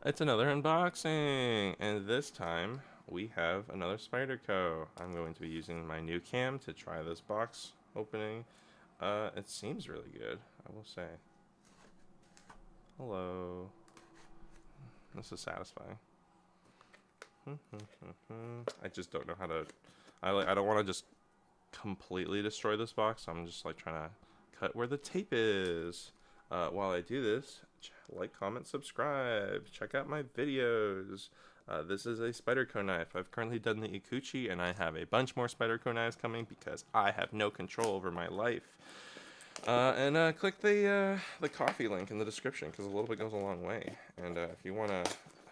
It's another unboxing, and this time we have another Spyderco. I'm going to be using my new cam to try this box opening. It seems really good, I will say. Hello. This is satisfying. I just don't know how to. I don't want to just completely destroy this box. I'm just like trying to cut where the tape is. While I do this, like, comment, subscribe, check out my videos. This is a Spyderco knife. I've currently done the Ikuchi, and I have a bunch more Spyderco knives coming because I have no control over my life. And click the coffee link in the description because a little bit goes a long way. And if you want to,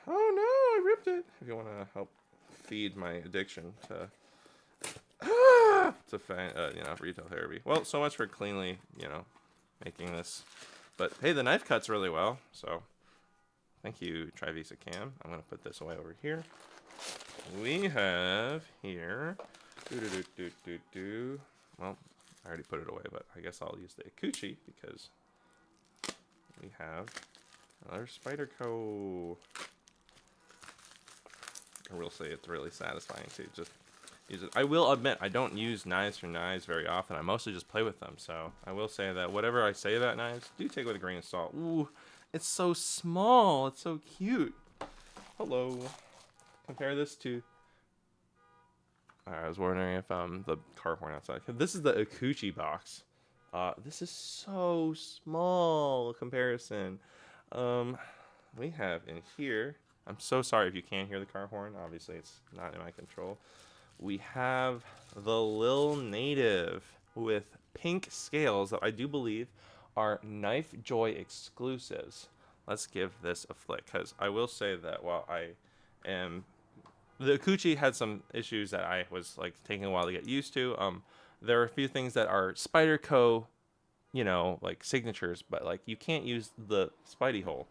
oh no, I ripped it. If you want to help feed my addiction to retail therapy. Well, so much for cleanly, making this. But hey, the knife cuts really well, so thank you, Trivisa Cam. I'm gonna put this away over here. We have here, well, I already put it away, but I guess I'll use the Ikuchi because we have another Spyderco. I will say it's really satisfying to just use it. I will admit I don't use knives for knives very often. I mostly just play with them. So I will say that whatever I say about knives, do take it with a grain of salt. Ooh, it's so small. It's so cute. Hello. Compare this to. I was wondering if the car horn outside. This is the Ikuchi box. This is so small comparison. We have in here. I'm so sorry if you can't hear the car horn. Obviously, it's not in my control. We have the Lil Native with pink scales that I do believe are Knife Joy exclusives. Let's give this a flick, because I will say that while the Ikuchi had some issues that I was like taking a while to get used to. There are a few things that are Spyderco, like signatures, but like you can't use the Spidey hole.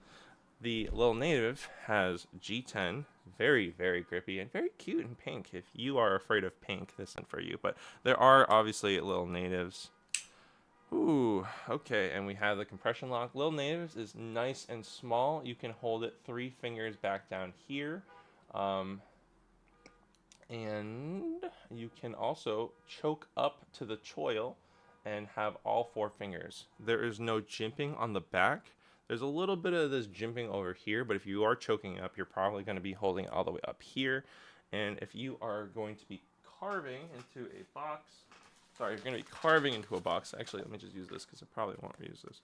The Lil Native has G10, very, very grippy and very cute and pink. If you are afraid of pink, this isn't for you. But there are obviously Lil Natives. Ooh, okay, and we have the compression lock. Lil Natives is nice and small. You can hold it 3 fingers back down here. And you can also choke up to the choil and have all 4 fingers. There is no jimping on the back. There's a little bit of this jimping over here, but if you are choking up, you're probably going to be holding it all the way up here. And if you are going to be carving into a box, sorry, you're going to be carving into a box. Actually, let me just use this because I probably won't reuse this.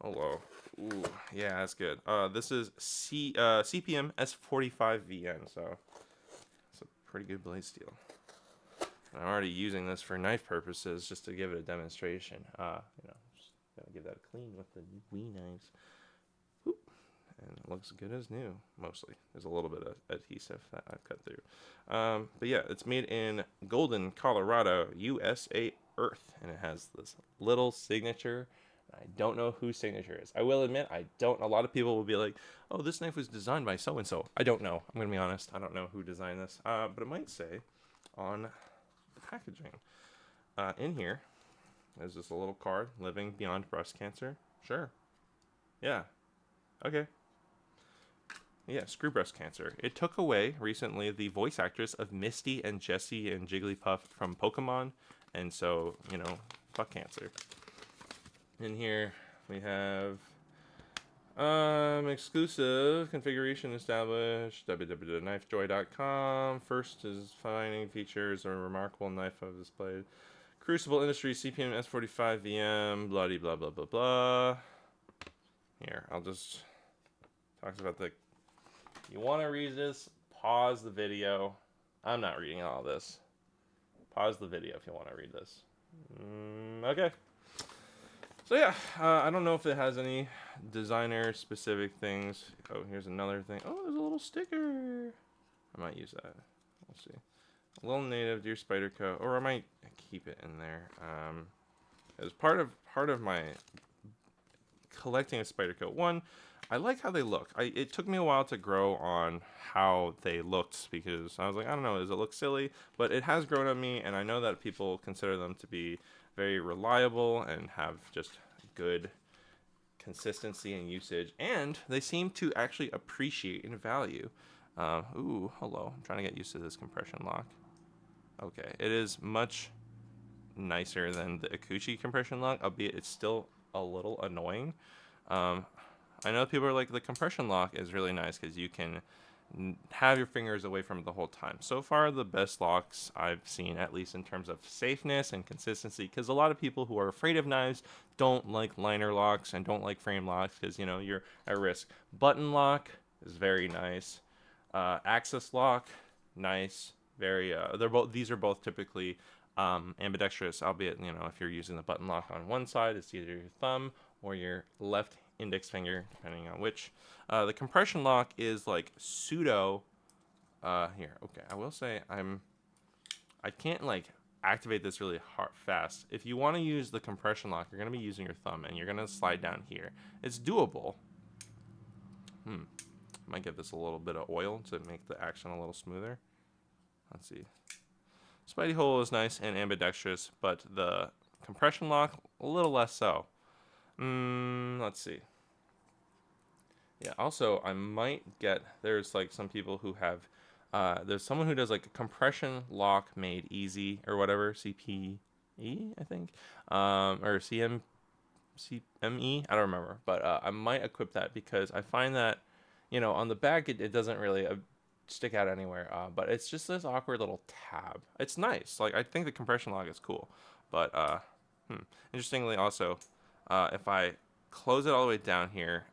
Hello. Ooh, yeah, that's good. This is CPM S45VN, so it's a pretty good blade steel. And I'm already using this for knife purposes just to give it a demonstration. Just gotta give that a clean with the Wii knives. Whoop. And it looks good as new, mostly. There's a little bit of adhesive that I've cut through. But yeah, it's made in Golden, Colorado, USA Earth, and it has this little signature. I don't know whose signature is. I will admit, I don't. A lot of people will be like, "Oh, this knife was designed by so and so." I don't know. I'm gonna be honest. I don't know who designed this. But it might say on the packaging. In here, there's this little card: "Living beyond breast cancer." Sure. Yeah. Okay. Yeah, screw breast cancer. It took away recently the voice actress of Misty and Jessie and Jigglypuff from Pokemon, and so fuck cancer. In here we have exclusive configuration established, www.knifejoy.com. First is finding features a remarkable knife of displayed. Crucible Industries CPM S45 VM, bloody blah blah blah blah. Here, I'll just talk about the. You want to read this? Pause the video. I'm not reading all this. Pause the video if you want to read this. Okay. So yeah, I don't know if it has any designer-specific things. Oh, here's another thing. Oh, there's a little sticker. I might use that. We'll see. A Lil Native, Dear Spyderco, or I might keep it in there. As part of my collecting a Spyderco. One, I like how they look. It took me a while to grow on how they looked because I was like, I don't know, does it look silly? But it has grown on me, and I know that people consider them to be very reliable and have just good consistency and usage, and they seem to actually appreciate in value. Ooh, hello. I'm trying to get used to this compression lock. Okay, it is much nicer than the Akuchi compression lock, albeit it's still a little annoying. I know people are like, the compression lock is really nice because you can have your fingers away from it the whole time. So far, the best locks I've seen, at least in terms of safeness and consistency, because a lot of people who are afraid of knives don't like liner locks and don't like frame locks because, you know, you're at risk. Button lock is very nice. Axis lock, nice. Very. These are both typically ambidextrous, albeit, you know, if you're using the button lock on one side, it's either your thumb or your left index finger, depending on which. The compression lock is like pseudo. Here, okay. I will say I can't like activate this really fast. If you want to use the compression lock, you're gonna be using your thumb and you're gonna slide down here. It's doable. Might give this a little bit of oil to make the action a little smoother. Let's see. Spidey hole is nice and ambidextrous, but the compression lock, a little less so. Let's see. Yeah, also, I might get, there's like some people who have, there's someone who does like a compression lock made easy or whatever, CPE, I think, or CME, I don't remember, but I might equip that because I find that, you know, on the back, it doesn't really stick out anywhere, but it's just this awkward little tab. It's nice. Like, I think the compression lock is cool, but interestingly also, if I close it all the way down here,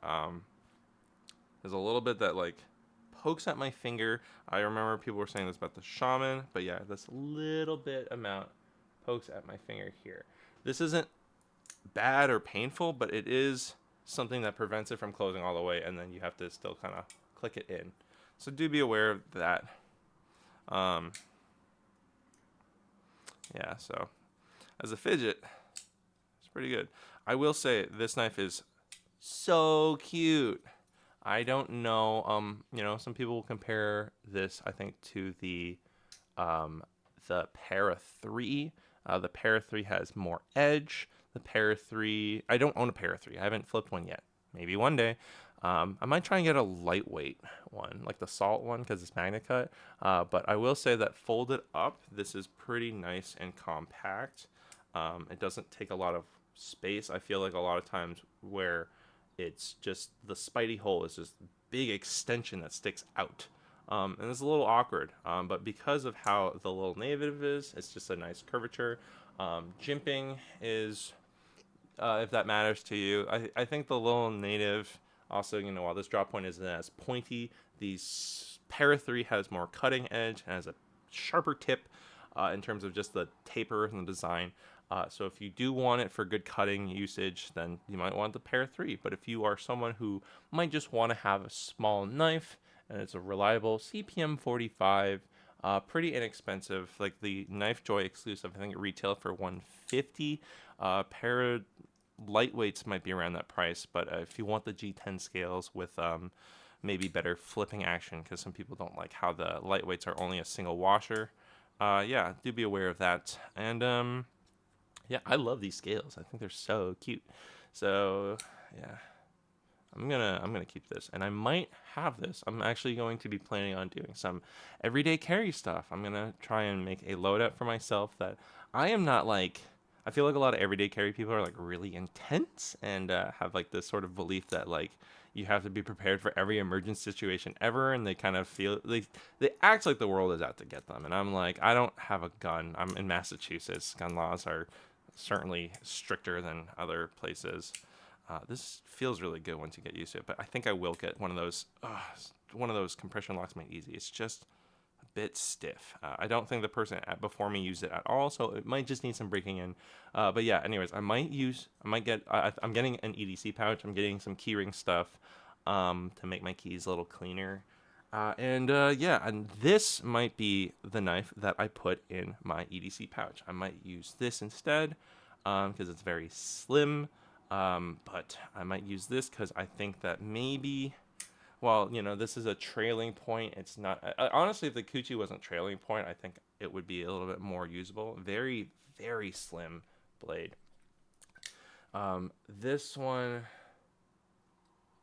there's a little bit that like pokes at my finger. I remember people were saying this about the Shaman, but yeah, this little bit amount pokes at my finger here. This isn't bad or painful, but it is something that prevents it from closing all the way, and then you have to still kind of click it in. So do be aware of that. Yeah, so as a fidget, it's pretty good. I will say this knife is so cute. I don't know, you know, some people will compare this, I think, to the Para 3. The Para 3 has more edge. The Para 3, I don't own a Para 3. I haven't flipped one yet. Maybe one day. I might try and get a lightweight one, like the Salt one, because it's Magna Cut. But I will say that folded up, this is pretty nice and compact. It doesn't take a lot of space. I feel like a lot of times where it's just the Spidey hole is just big extension that sticks out. And it's a little awkward. But because of how the Lil Native is, it's just a nice curvature. Jimping is, if that matters to you, I think the Lil Native, also, you know, while this drop point isn't as pointy, the Para 3 has more cutting edge and has a sharper tip in terms of just the taper and the design. So if you do want it for good cutting usage, then you might want the Para 3. But if you are someone who might just want to have a small knife and it's a reliable CPM 45, pretty inexpensive, like the Knife Joy exclusive, I think it retailed for $150. Para lightweights might be around that price, but if you want the G10 scales with maybe better flipping action, because some people don't like how the lightweights are only a single washer, yeah, do be aware of that. And yeah, I love these scales. I think they're so cute. So yeah, I'm gonna keep this, and I might have this. I'm actually going to be planning on doing some everyday carry stuff. I'm gonna try and make a loadout for myself that I am not like. I feel like a lot of everyday carry people are like really intense and have like this sort of belief that like you have to be prepared for every emergent situation ever, and they kind of feel they act like the world is out to get them. And I'm like, I don't have a gun. I'm in Massachusetts. Gun laws are certainly stricter than other places. This feels really good once you get used to it, but I think I will get one of those compression locks made easy. It's just a bit stiff. I don't think the person before me used it at all, so it might just need some breaking in. But yeah, anyways, I'm getting an EDC pouch. I'm getting some keyring stuff to make my keys a little cleaner. Yeah, and this might be the knife that I put in my EDC pouch. I might use this instead because it's very slim. But I might use this because I think that maybe, well, you know, this is a trailing point. It's not, honestly, if the Kuchi wasn't trailing point, I think it would be a little bit more usable. Very, very slim blade. This one,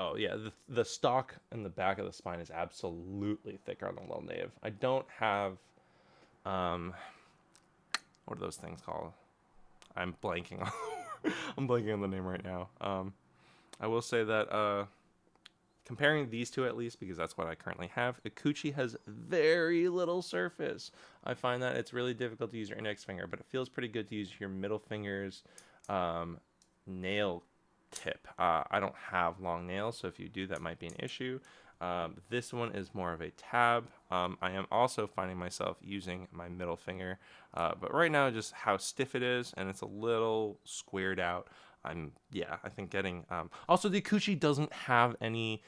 Oh yeah, the stock and the back of the spine is absolutely thicker on the Lil Native. I don't have um, what are those things called? I'm blanking on I'm blanking on the name right now. I will say that comparing these two at least, because that's what I currently have, Ikuchi has very little surface. I find that it's really difficult to use your index finger, but it feels pretty good to use your middle finger's um, nail tip. I don't have long nails, so if you do, that might be an issue. This one is more of a tab. I am also finding myself using my middle finger, but right now just how stiff it is, and it's a little squared out. I think getting, also the Ikuchi doesn't have any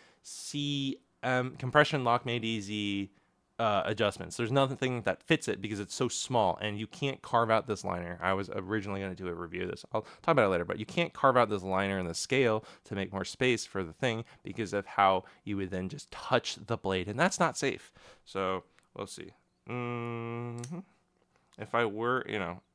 compression lock made easy adjustments. There's nothing that fits it because it's so small, and you can't carve out this liner. I was originally going to do a review of this. I'll talk about it later, but you can't carve out this liner in the scale to make more space for the thing because of how you would then just touch the blade, and that's not safe. So we'll see. If I were,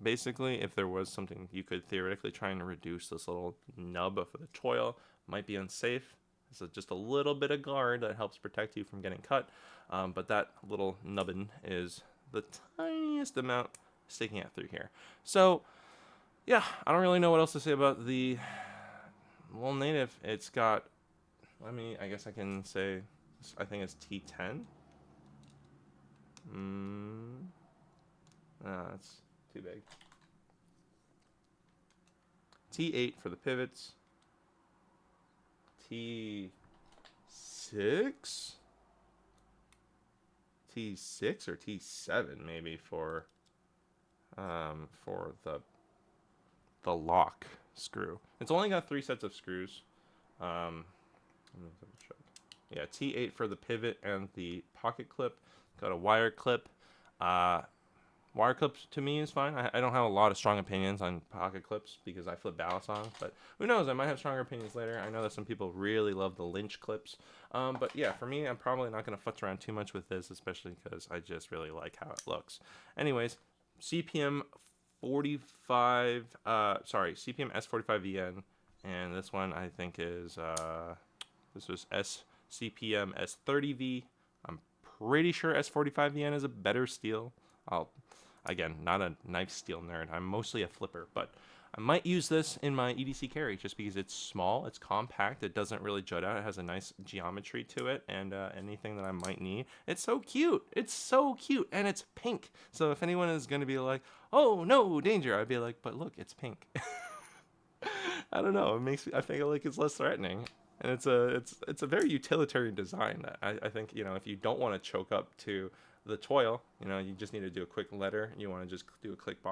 basically, if there was something you could theoretically try and reduce this little nub of the choil, might be unsafe. So just a little bit of guard that helps protect you from getting cut. But that little nubbin is the tiniest amount sticking out through here. So, yeah, I don't really know what else to say about the Lil Native. It's got, I guess I can say, I think it's T10. That's too big. T8 for the pivots. T6? T6 or T7 maybe for the lock screw. It's only got 3 sets of screws. Let me double check. Yeah, T8 for the pivot and the pocket clip. Got a wire clip. Wire clips to me is fine. I don't have a lot of strong opinions on pocket clips because I flip Balisong, but who knows? I might have stronger opinions later. I know that some people really love the Lynch clips, but yeah, for me, I'm probably not going to futz around too much with this, especially because I just really like how it looks. Anyways, CPM 45, CPM S45VN, and this one I think is, this was CPM S30V. I'm pretty sure S45VN is a better steel. Again, not a knife steel nerd. I'm mostly a flipper, but I might use this in my EDC carry just because it's small, it's compact, it doesn't really jut out, it has a nice geometry to it, and anything that I might need. It's so cute. It's so cute, and it's pink. So if anyone is going to be like, oh, no, danger, I'd be like, but look, it's pink. I don't know. It makes me, I feel like it's less threatening. And it's a very utilitarian design. I think, if you don't want to choke up to the choil, you just need to do a quick letter, you want to just do a quick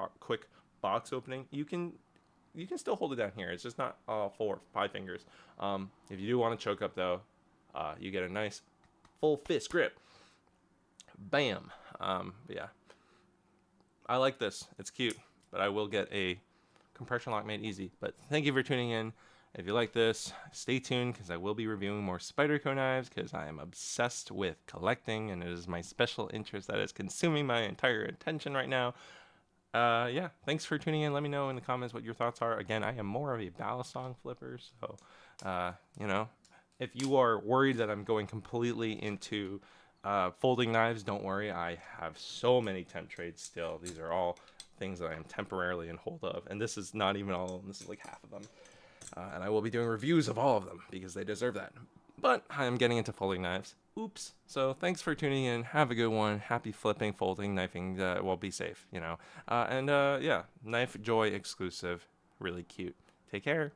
box opening, you can still hold it down here. It's just not all 4 or 5 fingers. If you do want to choke up though, you get a nice full fist grip. Bam. Yeah, I like this. It's cute, but I will get a compression lock made easy. But thank you for tuning in. If you like this, stay tuned because I will be reviewing more Spyderco knives because I am obsessed with collecting and it is my special interest that is consuming my entire attention right now. Yeah, thanks for tuning in. Let me know in the comments what your thoughts are. Again, I am more of a Balisong flipper, so, if you are worried that I'm going completely into folding knives, don't worry. I have so many temp trades still. These are all things that I am temporarily in hold of, and this is not even all of them. This is like half of them. And I will be doing reviews of all of them because they deserve that. But I am getting into folding knives. Oops. So thanks for tuning in. Have a good one. Happy flipping, folding, knifing. Well, be safe, yeah, Knife Joy exclusive. Really cute. Take care.